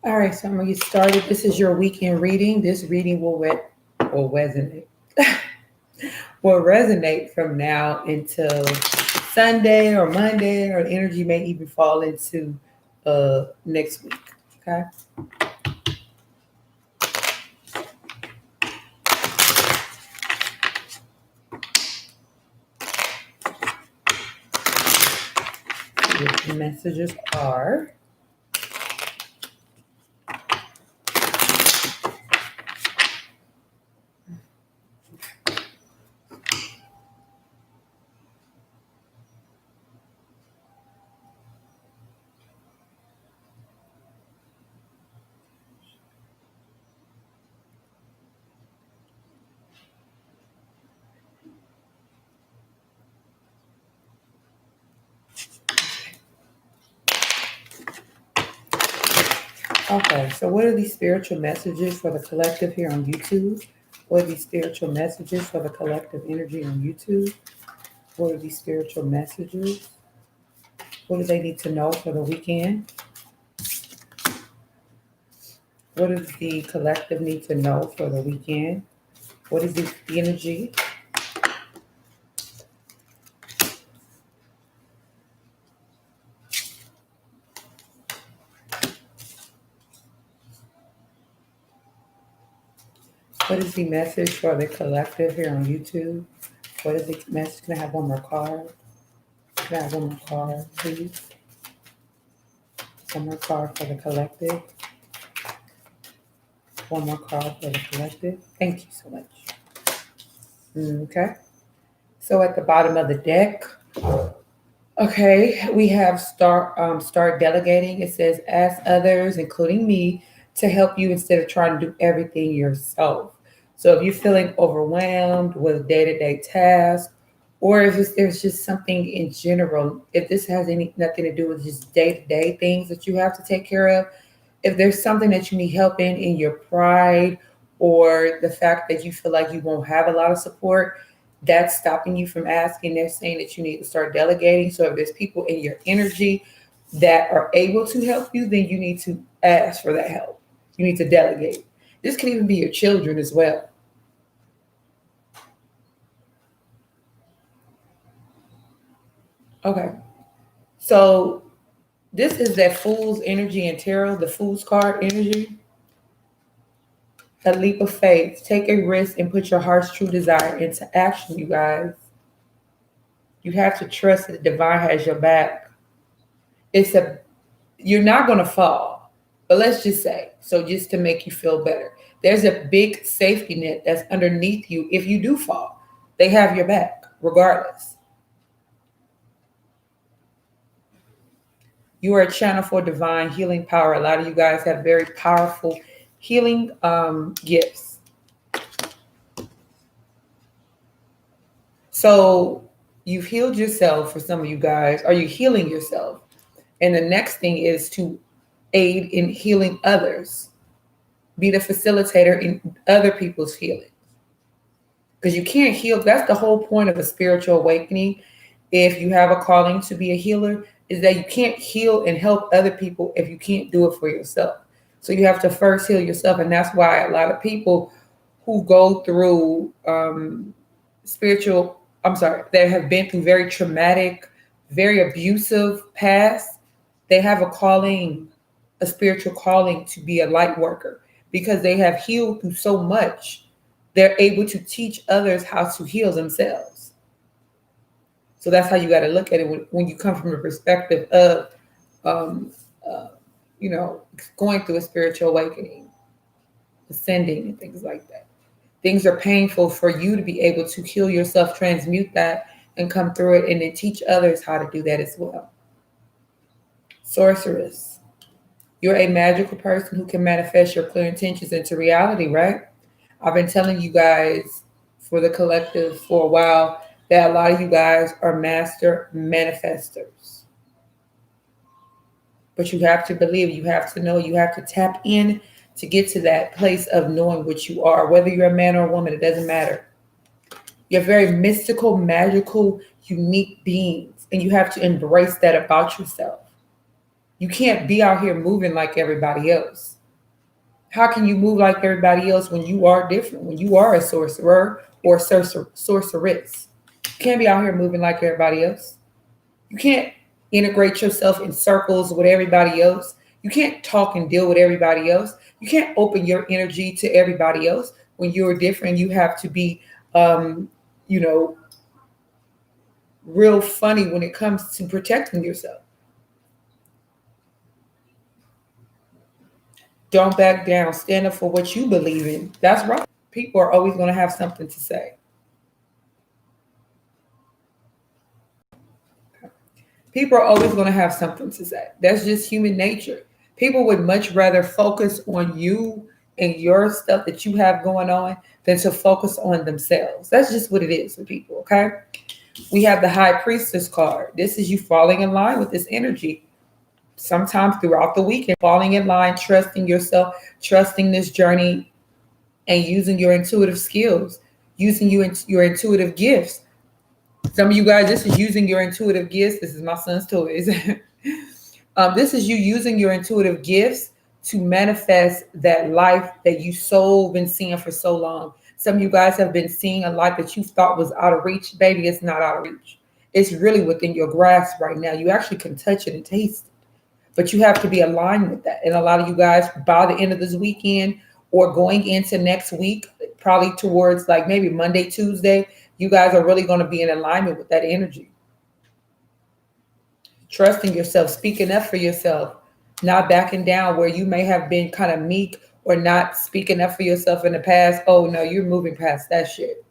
All right, so I'm gonna get started. This is your weekend reading. This reading will resonate. Will resonate from now until Sunday or Monday, or the energy may even fall into next week. Okay. What the messages are. Okay, so what are these spiritual messages for the collective here on YouTube? What are these spiritual messages for the collective energy on YouTube? What are these spiritual messages? What do they need to know for the weekend? What does the collective need to know for the weekend? What is the energy? What is the message for the collective here on YouTube? What is the message? Can I have one more card? Can I have one more card, please? One more card for the collective. One more card for the collective. Thank you so much. Okay. So at the bottom of the deck, okay, we have start delegating. It says ask others, including me, to help you instead of trying to do everything yourself. So if you're feeling overwhelmed with day-to-day tasks, or if there's just something in general, if this has nothing to do with just day-to-day things that you have to take care of, if there's something that you need help in your pride, or the fact that you feel like you won't have a lot of support, that's stopping you from asking. They're saying that you need to start delegating. So if there's people in your energy that are able to help you, then you need to ask for that help. You need to delegate. This can even be your children as well. Okay. So this is that fool's energy and tarot, the fool's card energy. A leap of faith. Take a risk and put your heart's true desire into action, you guys. You have to trust that the divine has your back. It's a You're not gonna fall. But let's just say, so just to make you feel better, there's a big safety net that's underneath you if you do fall. They have your back, regardless. You are a channel for divine healing power. A lot of you guys have very powerful healing gifts. So you've healed yourself for some of you guys. Are you healing yourself? And the next thing is to aid in healing others. Be the facilitator in other people's healing. Because you can't heal. That's the whole point of a spiritual awakening. If you have a calling to be a healer, is that you can't heal and help other people if you can't do it for yourself. So you have to first heal yourself. And that's why a lot of people who go through spiritual, I'm sorry, that have been through very traumatic, very abusive past, they have a calling, a spiritual calling to be a light worker because they have healed through so much. They're able to teach others how to heal themselves. So that's how you got to look at it when you come from a perspective of, um, uh, you know, going through a spiritual awakening, ascending, and things like that. Things are painful for you to be able to heal yourself, transmute that, and come through it, and then teach others how to do that as well. Sorceress. You're a magical person who can manifest your clear intentions into reality, right? I've been telling you guys for the collective for a while that a lot of you guys are master manifestors. But you have to believe, you have to know, you have to tap in to get to that place of knowing what you are, whether you're a man or a woman, it doesn't matter. You're very mystical, magical, unique beings, and you have to embrace that about yourself. You can't be out here moving like everybody else. How can you move like everybody else when you are different, when you are a sorcerer or sorceress? You can't be out here moving like everybody else. You can't integrate yourself in circles with everybody else. You can't talk and deal with everybody else. You can't open your energy to everybody else. When you're different, you have to be, um, you know, real funny when it comes to protecting yourself. Don't back down. Stand up for what you believe in. That's right. People are always going to have something to say. People are always going to have something to say. That's just human nature. People would much rather focus on you and your stuff that you have going on than to focus on themselves. That's just what it is for people, okay? We have the High Priestess card. This is you falling in line with this energy. Sometimes throughout the weekend, falling in line, trusting yourself, trusting this journey, and using your intuitive skills, using your intuitive gifts. Some of you guys, this is using your intuitive gifts. This is my son's toys. This is you using your intuitive gifts to manifest that life that you so been seeing for so long. Some of you guys have been seeing a life that you thought was out of reach. Baby, it's not out of reach. It's really within your grasp right now. You actually can touch it and taste it, but you have to be aligned with that. And a lot of you guys, by the end of this weekend or going into next week, probably towards like maybe Monday, Tuesday, you guys are really going to be in alignment with that energy. Trusting yourself, speaking up for yourself, not backing down where you may have been kind of meek or not speaking up for yourself in the past. Oh no, you're moving past that shit.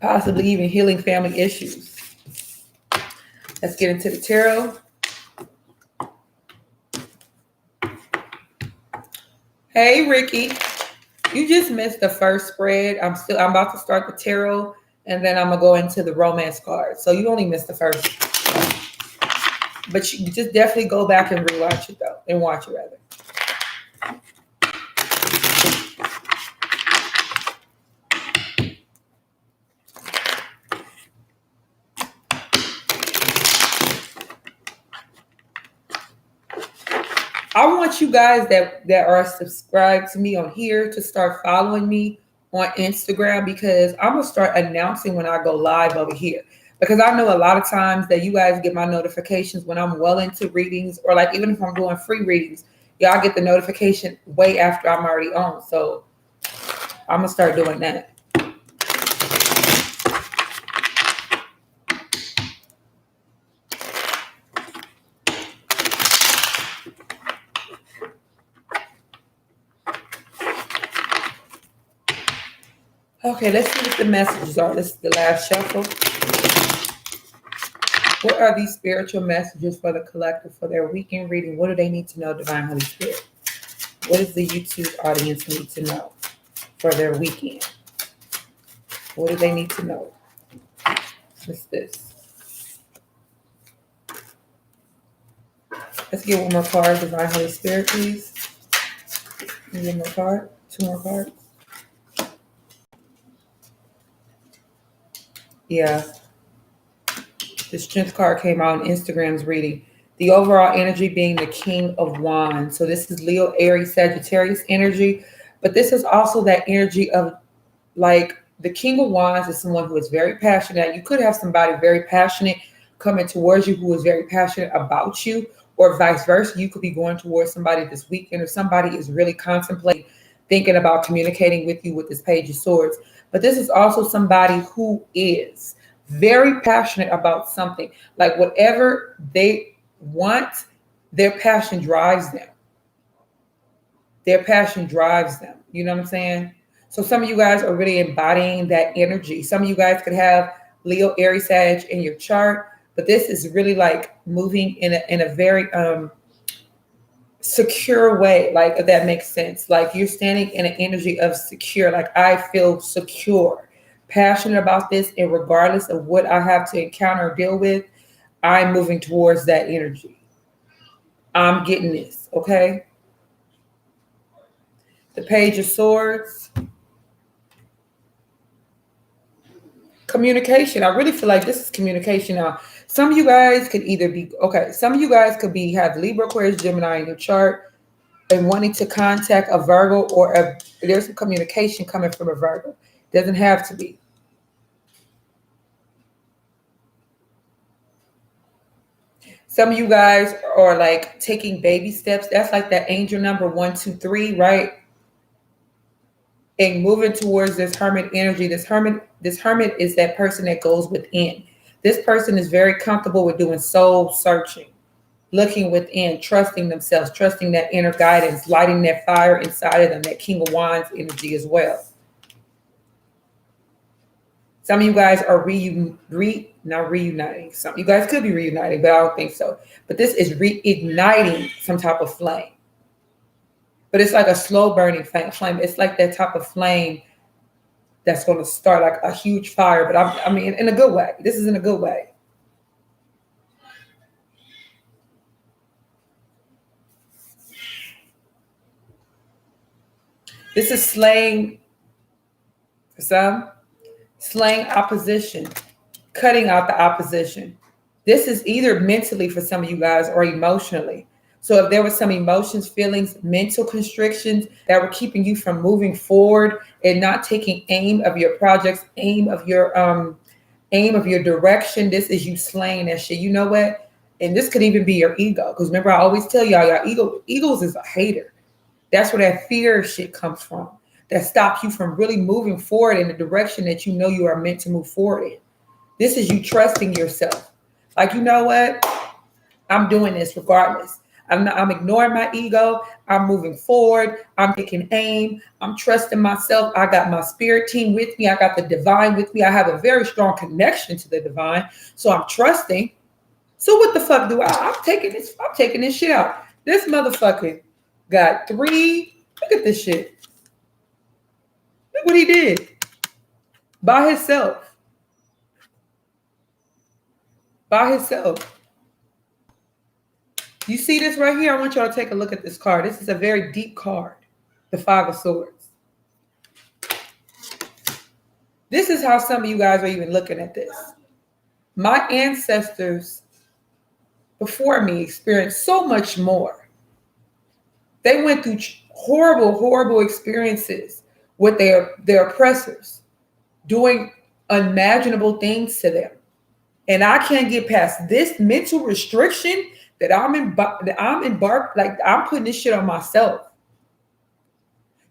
Possibly even healing family issues. Let's get into the tarot. Hey, Ricky. You just missed the first spread. I'm about to start the tarot, and then I'm gonna go into the romance card. So you only missed the first, but you just definitely go back and rewatch it though, and watch it rather. I want you guys that are subscribed to me on here to start following me on Instagram, because I'm gonna start announcing when I go live over here. Because I know a lot of times that you guys get my notifications when I'm well into readings, or like even if I'm doing free readings, y'all get the notification way after I'm already on. So I'm gonna start doing that. Okay, let's see what the messages are. This is the last shuffle. What are these spiritual messages for the collective for their weekend reading? What do they need to know, Divine Holy Spirit? What does the YouTube audience need to know for their weekend? What do they need to know? What's this? Let's get one more card, Divine Holy Spirit, please. One more card. Two more cards. Yeah. The Strength card came out in Instagram's reading. The overall energy being the King of Wands. So this is Leo, Aries, Sagittarius energy. But this is also that energy of like the King of Wands is someone who is very passionate. You could have somebody very passionate coming towards you who is very passionate about you, or vice versa. You could be going towards somebody this weekend, or somebody is really contemplating, thinking about communicating with you with this Page of Swords. But this is also somebody who is very passionate about something. Like whatever they want, their passion drives them. Their passion drives them. You know what I'm saying? So some of you guys are really embodying that energy. Some of you guys could have Leo, Aries, Sag in your chart, but this is really like moving in a very secure way. Like, if that makes sense. Like you're standing in an energy of secure. Like I feel secure, passionate about this, and regardless of what I have to encounter or deal with, I'm moving towards that energy. I'm getting this, okay? The Page of Swords. Communication. I really feel like this is communication now. Some of you guys could either be okay. Some of you guys could be have Libra, Aquarius, Gemini in your chart and wanting to contact a Virgo there's some communication coming from a Virgo. Doesn't have to be. Some of you guys are like taking baby steps. That's like that angel number 123, right? And moving towards this hermit energy. This hermit is that person that goes within. This person is very comfortable with doing soul searching, looking within, trusting themselves, trusting that inner guidance, lighting that fire inside of them, that King of Wands energy as well. Some of you guys are not reuniting. Some of you guys could be reuniting, but I don't think so. But this is reigniting some type of flame. But it's like a slow burning flame. It's like that type of flame that's going to start like a huge fire. But I mean, in a good way. This is in a good way. This is slaying, for some, slaying opposition, cutting out the opposition. This is either mentally for some of you guys or emotionally. So if there was some emotions, feelings, mental constrictions that were keeping you from moving forward and not taking aim of your projects, aim of your direction, this is you slaying that shit. You know what? And this could even be your ego. Because remember, I always tell y'all, your egos is a hater. That's where that fear shit comes from. That stops you from really moving forward in the direction that you know you are meant to move forward in. This is you trusting yourself. Like, you know what? I'm doing this regardless. I'm ignoring my ego. I'm moving forward. I'm taking aim. I'm trusting myself. I got my spirit team with me. I got the divine with me. I have a very strong connection to the divine. So I'm trusting. So what the fuck do I'm taking this shit out. This motherfucker got 3. Look at this shit. Look what he did. By himself. By himself. You see this right here? I want y'all to take a look at this card. This is a very deep card. The 5 of Swords. This is how some of you guys are even looking at this. My ancestors before me experienced so much more. They went through horrible, horrible experiences with their oppressors, doing unimaginable things to them. And I can't get past this mental restriction that I'm embarked, like I'm putting this shit on myself.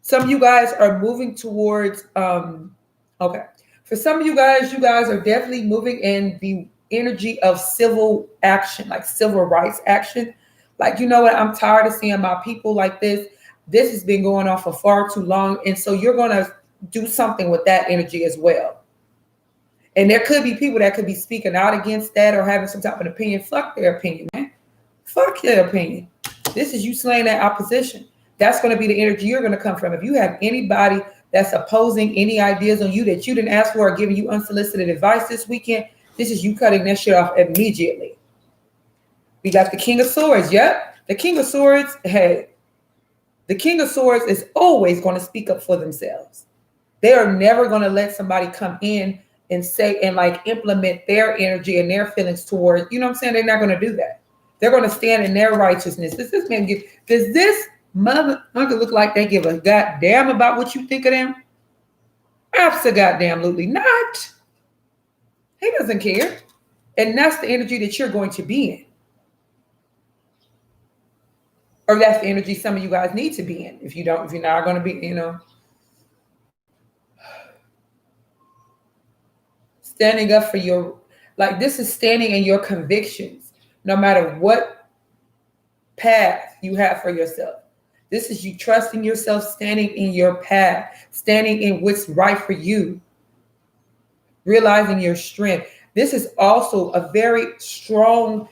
Some of you guys are moving towards, okay. For some of you guys are definitely moving in the energy of civil action, like civil rights action. Like, you know what? I'm tired of seeing my people like this. This has been going on for far too long. And so you're going to do something with that energy as well. And there could be people that could be speaking out against that or having some type of opinion. Fuck their opinion, man. Fuck their opinion. This is you slaying that opposition. That's going to be the energy you're going to come from. If you have anybody that's opposing any ideas on you that you didn't ask for or giving you unsolicited advice this weekend, this is you cutting that shit off immediately. We got the King of Swords. Yep. The King of Swords, hey, the King of Swords is always going to speak up for themselves. They are never going to let somebody come in and say and like implement their energy and their feelings towards, you know what I'm saying? They're not going to do that. They're going to stand in their righteousness. Does this motherfucker look like they give a goddamn about what you think of them? Absolutely not. He doesn't care. And that's the energy that you're going to be in. Or that's the energy some of you guys need to be in. If you're not going to be, you know. Standing up for your, like this is standing in your convictions, no matter what path you have for yourself. This is you trusting yourself, standing in your path, standing in what's right for you, realizing your strength. This is also a very strong